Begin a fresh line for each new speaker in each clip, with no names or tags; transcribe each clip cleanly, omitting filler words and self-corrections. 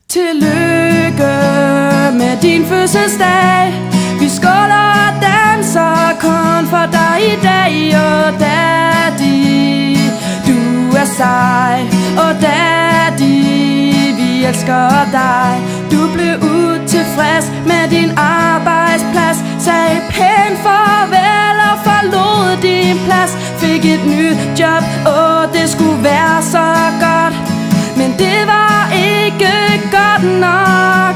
Tillykke med din fødselsdag. Vi skåler og danser kun for dig i dag. Og daddy, du er sej. Og daddy, vi elsker dig. Du blev utilfreds med din arbejdsplads, sagde pænt farvel og forlod din plads. Fik et nyt job, og det skulle være så godt, men det var ikke godt nok.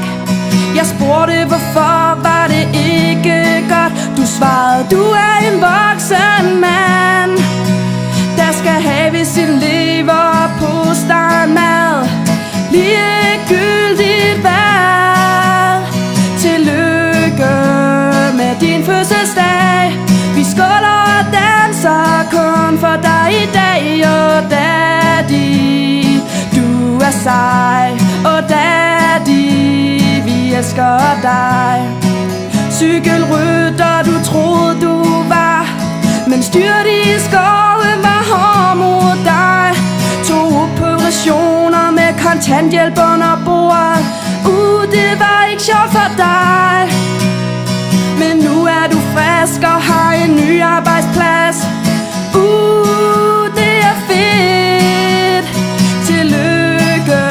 Jeg spurgte, hvorfor var det ikke godt. Du svarede, du er en voksen mand, der skal have sit liv og poster mad. Ligegyldigt hvad. Tillykke med din fødselsdag. Vi skåler og danser kun for dig i dag. Og daddy, du er sej. Og daddy, vi elsker dig. Cykelrytter du troede du var, men styrt i skoven var hård mod dig. 2 operationer med kontanthjælp under bordet. Det var ikke sjovt for dig, men nu er du frisk og har en ny arbejdsplads. Det er fedt. Tillykke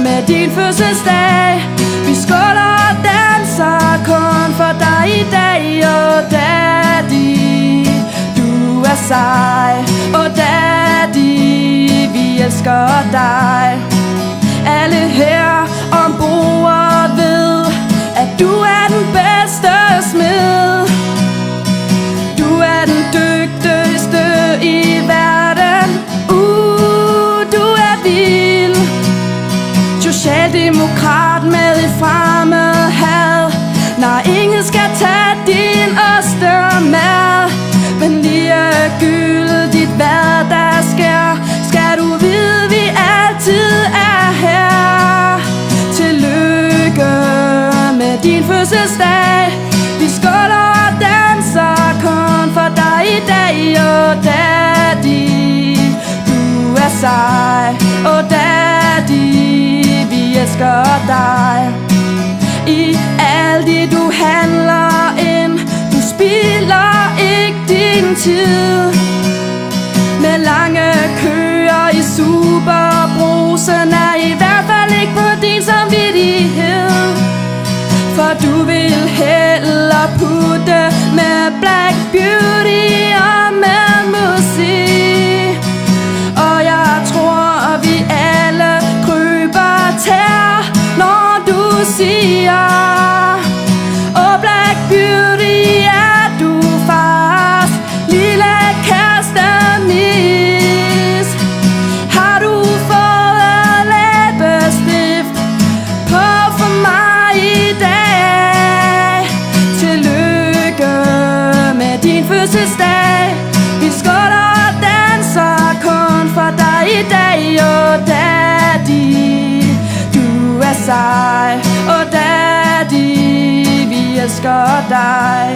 med din fødselsdag. Vi skåler og danser kun for dig i dag. Og daddy, du er sej. Og daddy, vi elsker dig. Alle her ombord ved, at du er den bedste smed. Du er den dygtigste i verden. Du er vild. Socialdemokrat med et fremmed had. Nej, ingen skal tage din ostemad. Men ligegyldigt hvad der sker, skal du vide, vi altid er her. Tillykke med din fødselsdag. Vi skåler og danser kun for dig i dag. Og daddy, du er sej. Og daddy, vi elsker dig. I alt det du handler ind, du spilder ikke din tid med lange køer i Superbrugsen. Er i hvert fald ikke på din samvittighed, for du vil hellere putte med Black Beauty og med musik. Og jeg tror vi alle kryber tær, når du siger, og Black Beauty er du fast, lille kastamis. Har du fået læbestift på for mig i dag? Tillykke med din fødselsdag. Vi skåler og danser kun for dig i dag. Og daddy, du er sej. Og daddy, vi elsker dig.